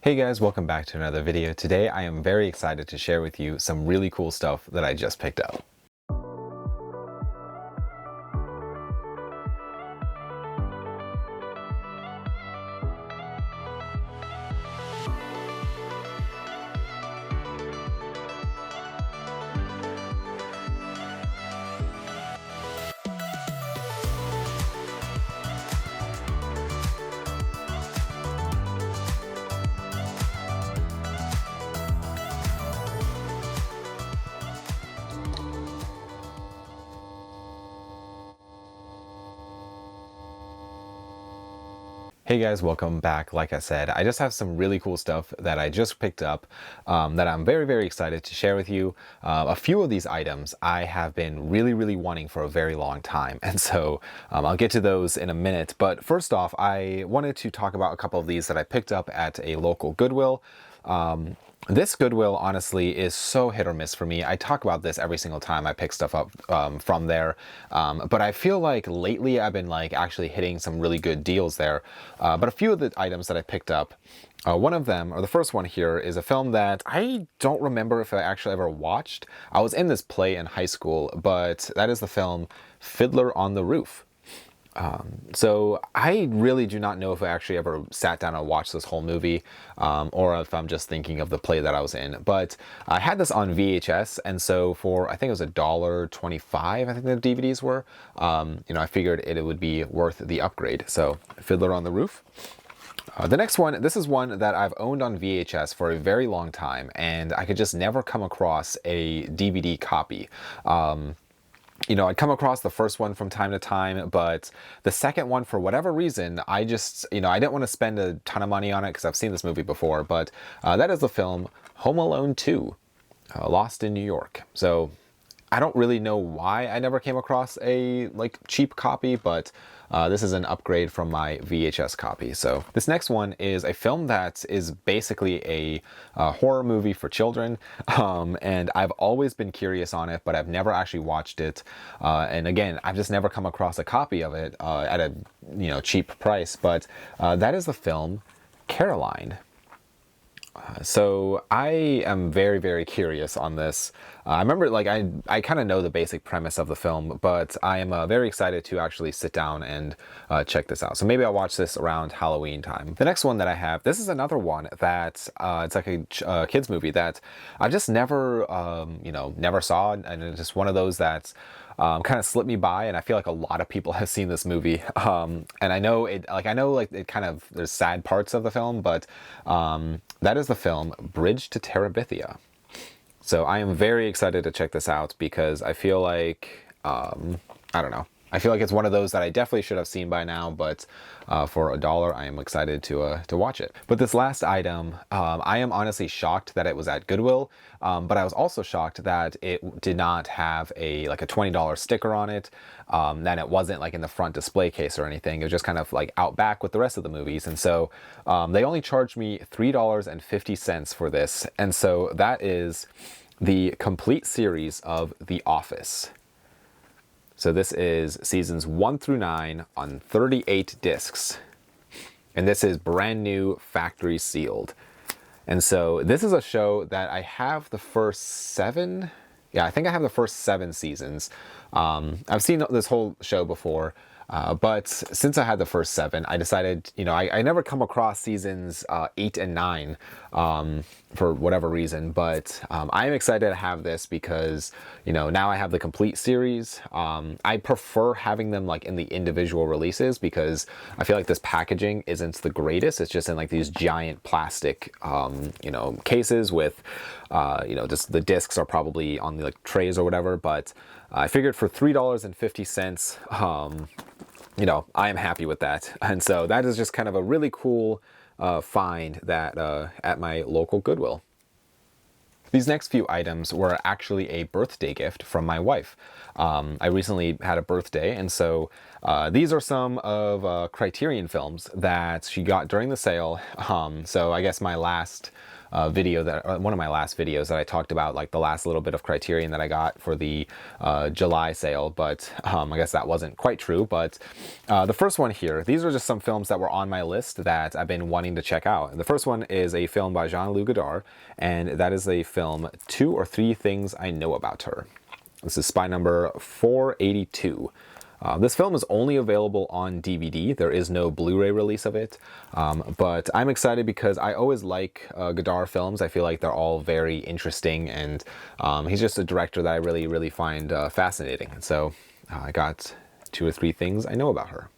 Hey guys, welcome back to another video. Today I am very excited to share with you some really cool stuff that I just picked up. Hey guys, welcome back. Like I said, I just have some really cool stuff that I just picked up that I'm very excited to share with you. A few of these items I have been really wanting for a very long time, and so I'll get to those in a minute. But first off, I wanted to talk about a couple of these that I picked up at a local Goodwill. This Goodwill, honestly, is so hit or miss for me. I talk about this every single time I pick stuff up from there, but I feel like lately I've been actually hitting some really good deals there. But a few of the items that I picked up, one of them, or the first one here, is a film that I don't remember if I actually ever watched. I was in this play in high school, but that is the film Fiddler on the Roof. So I really do not know if I actually ever sat down and watched this whole movie, or if I'm just thinking of the play that I was in. But I had this on VHS, and so for, I think it was $1.25, I think the DVDs were, I figured it would be worth the upgrade. So Fiddler on the Roof. The next one, this is one that I've owned on VHS for a very long time, and I could just never come across a DVD copy. I'd come across the first one from time to time, but the second one, for whatever reason, I just, I didn't want to spend a ton of money on it because I've seen this movie before, but that is the film Home Alone 2, Lost in New York. So I don't really know why I never came across a cheap copy, but this is an upgrade from my VHS copy. So this next one is a film that is basically a horror movie for children, and I've always been curious on it, but I've never actually watched it. And again, I've just never come across a copy of it at a cheap price. But that is the film Caroline. So I am very curious on this. I remember, I kind of know the basic premise of the film, but I am very excited to actually sit down and check this out. So maybe I'll watch this around Halloween time. The next one that I have, this is another one that it's like a kids movie that I just never, never saw, and it's just one of those that's kind of slipped me by, and I feel like a lot of people have seen this movie. And I know it, it kind of, there's sad parts of the film, but that is the film Bridge to Terabithia. So I am very excited to check this out because I feel like, I don't know. I feel like it's one of those that I definitely should have seen by now, but for $1, I am excited to watch it. But this last item, I am honestly shocked that it was at Goodwill, but I was also shocked that it did not have a $20 sticker on it, that it wasn't in the front display case or anything. It was just kind of out back with the rest of the movies, and so they only charged me $3.50 for this, and so that is the complete series of The Office. So this is seasons 1 through 9 on 38 discs. And this is brand new, factory sealed. And so this is a show that I have the first 7. Yeah, I think I have the first 7 seasons. I've seen this whole show before. But since I had the first 7, I decided, I never come across seasons 8 and 9 for whatever reason, but I am excited to have this because, now I have the complete series. I prefer having them in the individual releases because I feel like this packaging isn't the greatest. It's just in these giant plastic, cases with, just the discs are probably on the trays or whatever, but I figured for $3.50, I am happy with that. And so that is just kind of a really cool find that at my local Goodwill. These next few items were actually a birthday gift from my wife. I recently had a birthday, and so these are some of Criterion films that she got during the sale. So I guess my last video that one of my last videos that I talked about, like the last little bit of Criterion that I got for the July sale, but I guess that wasn't quite true. But the first one here, these are just some films that were on my list that I've been wanting to check out. The first one is a film by Jean-Luc Godard, and that is a film, 2 or 3 Things I Know About Her. This is spy number 482. This film is only available on DVD. There is no Blu-ray release of it, but I'm excited because I always like Godard films. I feel like they're all very interesting, and he's just a director that I really, really find fascinating. And so I got 2 or 3 Things I Know About Her.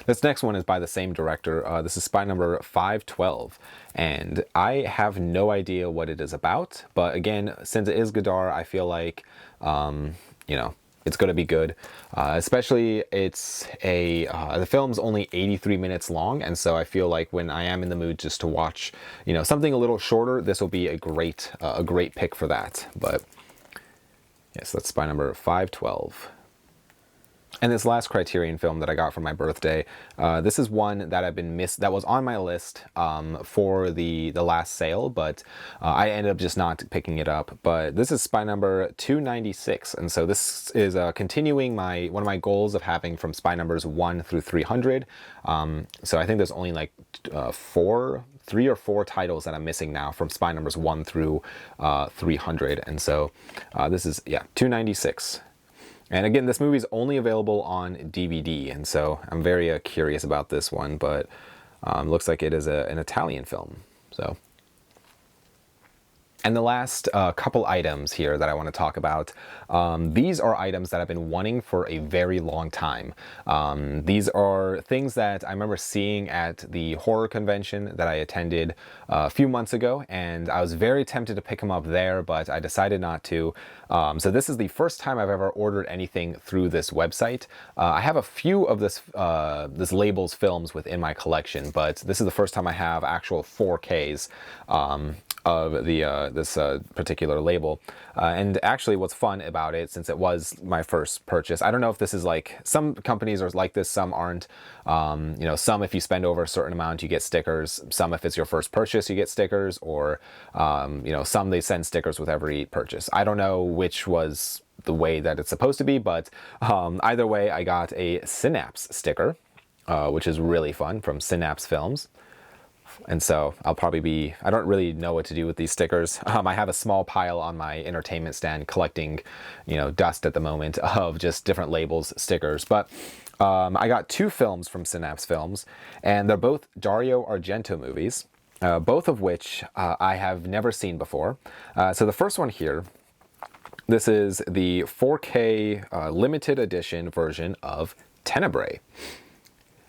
This next one is by the same director. This is spy number 512, and I have no idea what it is about, but again, since it is Godard, I feel like, you know, it's going to be good, especially the film's only 83 minutes long, and so I feel like when I am in the mood just to watch, you know, something a little shorter, this will be a great pick for that. But yes, that's spy number 512. And this last Criterion film that I got for my birthday, this is one that that was on my list for the last sale, but I ended up just not picking it up. But this is spy number 296, and so this is continuing one of my goals of having from spy numbers 1 through 300. So I think there's only like 3 or 4 titles that I'm missing now from spy numbers 1 through 300, and so this is 296. And again, this movie is only available on DVD, and so I'm very curious about this one, but looks like it is an Italian film. So, and the last couple items here that I want to talk about, these are items that I've been wanting for a very long time. These are things that I remember seeing at the horror convention that I attended a few months ago, and I was very tempted to pick them up there, but I decided not to. So this is the first time I've ever ordered anything through this website. I have a few of this label's films within my collection, but this is the first time I have actual 4Ks of this particular label. And actually what's fun about it, since it was my first purchase, I don't know if this is like, some companies are like this, some aren't. You know, some if you spend over a certain amount you get stickers, some if it's your first purchase you get stickers, or you know, some they send stickers with every purchase. I don't know which was the way that it's supposed to be, but either way I got a Synapse sticker, which is really fun, from Synapse Films. And so I'll probably I don't really know what to do with these stickers. I have a small pile on my entertainment stand collecting, you know, dust at the moment of just different labels, stickers. But I got 2 films from Synapse Films, and they're both Dario Argento movies, both of which I have never seen before. So the first one here, this is the 4K limited edition version of Tenebrae.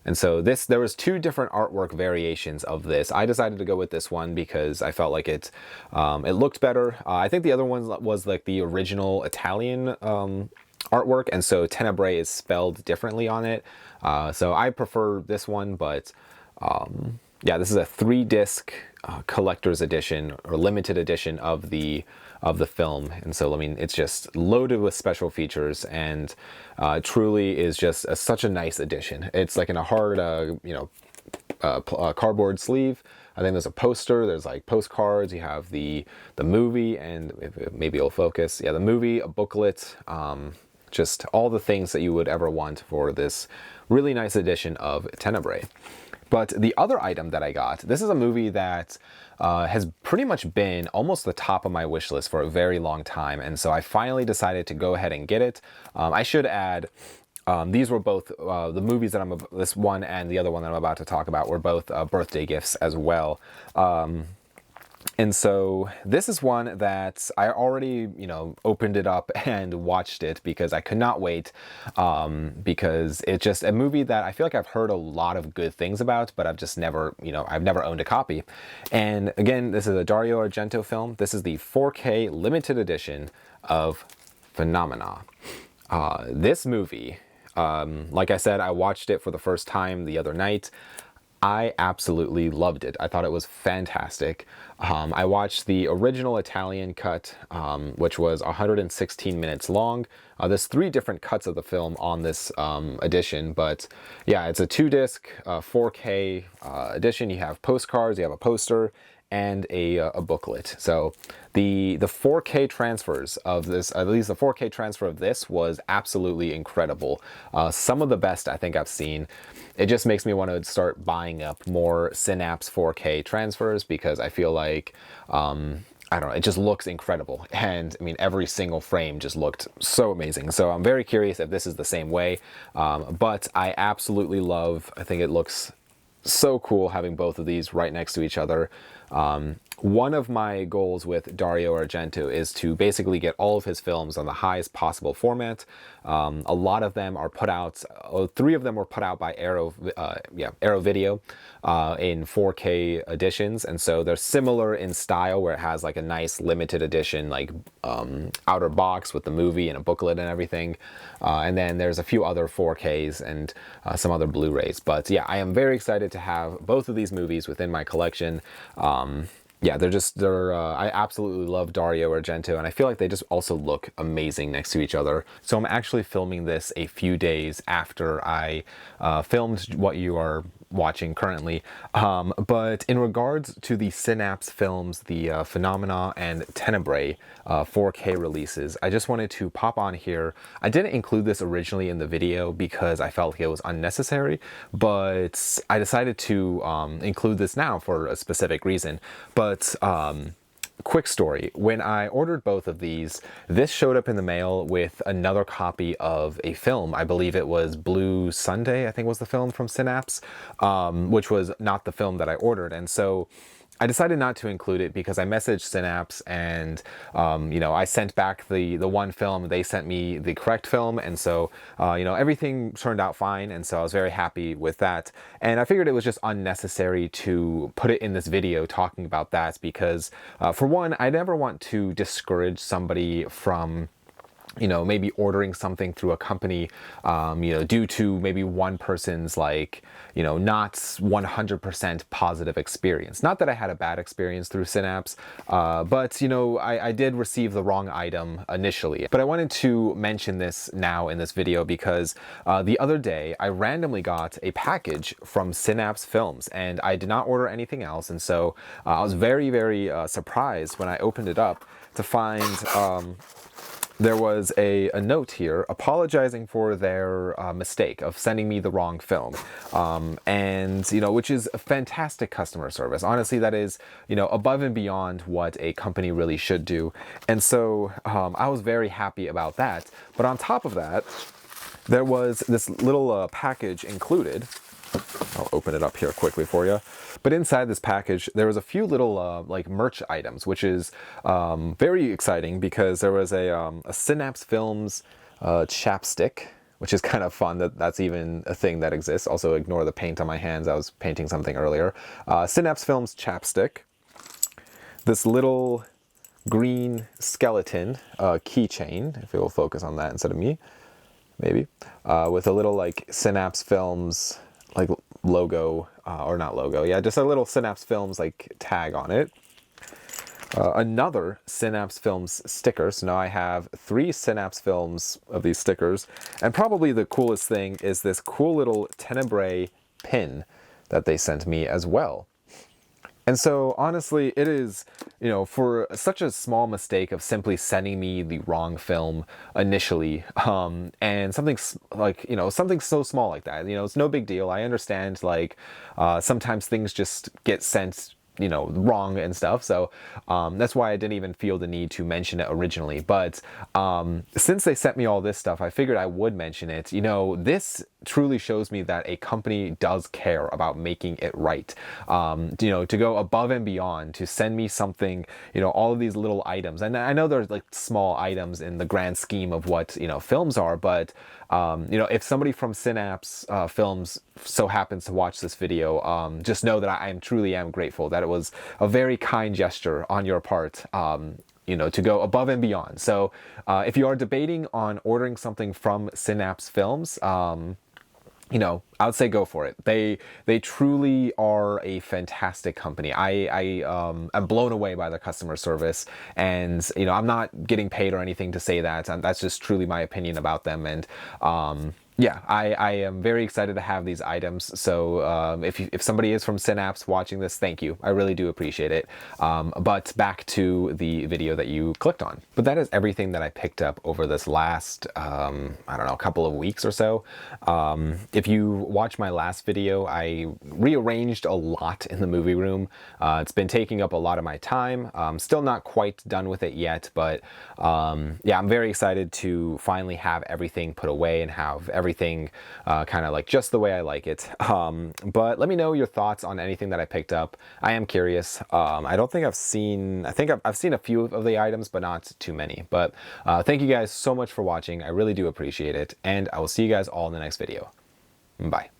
And so there was 2 different artwork variations of this. I decided to go with this one because I felt like it looked better. I think the other one was like the original Italian artwork, and so Tenebrae is spelled differently on it. So I prefer this one, but yeah, this is a 3-disc collector's edition or limited edition of the film, and so I mean it's just loaded with special features, and truly is just such a nice edition. It's like in a hard cardboard sleeve. I think there's a poster, there's like postcards, you have the movie, and maybe it'll focus, yeah, the movie, a booklet, just all the things that you would ever want for this really nice edition of Tenebrae. But the other item that I got, this is a movie that has pretty much been almost the top of my wish list for a very long time, and so I finally decided to go ahead and get it. I should add, these were both, the movies that this one and the other one that I'm about to talk about were both birthday gifts as well. And so this is one that I already, you know, opened it up and watched it because I could not wait, because it's just a movie that I feel like I've heard a lot of good things about, but I've just never, you know, I've never owned a copy. And again, this is a Dario Argento film. This is the 4K limited edition of Phenomena. This movie, like I said, I watched it for the first time the other night. I absolutely loved it. I thought it was fantastic. I watched the original Italian cut, which was 116 minutes long. There's 3 different cuts of the film on this edition, but yeah, it's a 2-disc 4K edition. You have postcards, you have a poster, and a booklet. So the 4K transfers of this, at least the 4K transfer of this, was absolutely incredible. Some of the best I think I've seen. It just makes me want to start buying up more Synapse 4K transfers because I feel like I don't know, it just looks incredible. And I mean, every single frame just looked so amazing. So I'm very curious if this is the same way. But I absolutely love, I think it looks so cool having both of these right next to each other. One of my goals with Dario Argento is to basically get all of his films on the highest possible format. A lot of them are put out, 3 of them were put out by Arrow Video in 4K editions, and so they're similar in style, where it has like a nice limited edition like outer box with the movie and a booklet and everything. And then there's a few other 4Ks and some other Blu-rays. But yeah, I am very excited to have both of these movies within my collection. Yeah, I absolutely love Dario Argento, and I feel like they just also look amazing next to each other. So I'm actually filming this a few days after I filmed what you are watching currently. But in regards to the Synapse films, the Phenomena and Tenebrae 4K releases, I just wanted to pop on here. I didn't include this originally in the video because I felt like it was unnecessary, but I decided to include this now for a specific reason. But quick story, when I ordered both of these, this showed up in the mail with another copy of a film. I believe it was Blue Sunday, I think was the film from Synapse, which was not the film that I ordered. And so I decided not to include it because I messaged Synapse and, you know, I sent back the one film, they sent me the correct film, and so, you know, everything turned out fine, and so I was very happy with that. And I figured it was just unnecessary to put it in this video talking about that because, for one, I never want to discourage somebody from, you know, maybe ordering something through a company, you know, due to maybe one person's like, you know, not 100% positive experience. Not that I had a bad experience through Synapse, but, you know, I did receive the wrong item initially. But I wanted to mention this now in this video because the other day I randomly got a package from Synapse Films and I did not order anything else. And so I was very, very surprised when I opened it up to find there was a note here apologizing for their mistake of sending me the wrong film. And, you know, which is a fantastic customer service. Honestly, that is, you know, above and beyond what a company really should do. And so I was very happy about that. But on top of that, there was this little package included. I'll open it up here quickly for you. But inside this package, there was a few little like merch items, which is very exciting because there was a Synapse Films chapstick, which is kind of fun that that's even a thing that exists. Also, ignore the paint on my hands. I was painting something earlier. Synapse Films chapstick. This little green skeleton keychain, if it will focus on that instead of me, maybe, with a little like Synapse Films like logo, or not logo, yeah, just a little Synapse Films like tag on it. Another Synapse Films sticker, so now I have 3 Synapse Films of these stickers, and probably the coolest thing is this cool little Tenebrae pin that they sent me as well. And so honestly, it is, you know, for such a small mistake of simply sending me the wrong film initially, and something like, you know, something so small like that, you know, it's no big deal. I understand, like, sometimes things just get sent, you know, wrong and stuff. So that's why I didn't even feel the need to mention it originally. But since they sent me all this stuff, I figured I would mention it. You know, this truly shows me that a company does care about making it right. You know, to go above and beyond, to send me something, you know, all of these little items. And I know there's like small items in the grand scheme of what, you know, films are, but you know, if somebody from Synapse Films so happens to watch this video, just know that I truly am grateful that it was a very kind gesture on your part, you know, to go above and beyond. So if you are debating on ordering something from Synapse Films, you know, I would say go for it. They truly are a fantastic company. I am blown away by their customer service, and you know, I'm not getting paid or anything to say that. And that's just truly my opinion about them. And yeah, I am very excited to have these items. So if somebody is from Synapse watching this, thank you. I really do appreciate it. But back to the video that you clicked on. But that is everything that I picked up over this last, I don't know, couple of weeks or so. If you watch my last video, I rearranged a lot in the movie room. It's been taking up a lot of my time. Still not quite done with it yet, but yeah, I'm very excited to finally have everything put away and have everything kind of like just the way I like it. But let me know your thoughts on anything that I picked up. I am curious. I don't think I've seen, I think I've seen a few of the items, but not too many. But thank you guys so much for watching. I really do appreciate it. And I will see you guys all in the next video. Bye.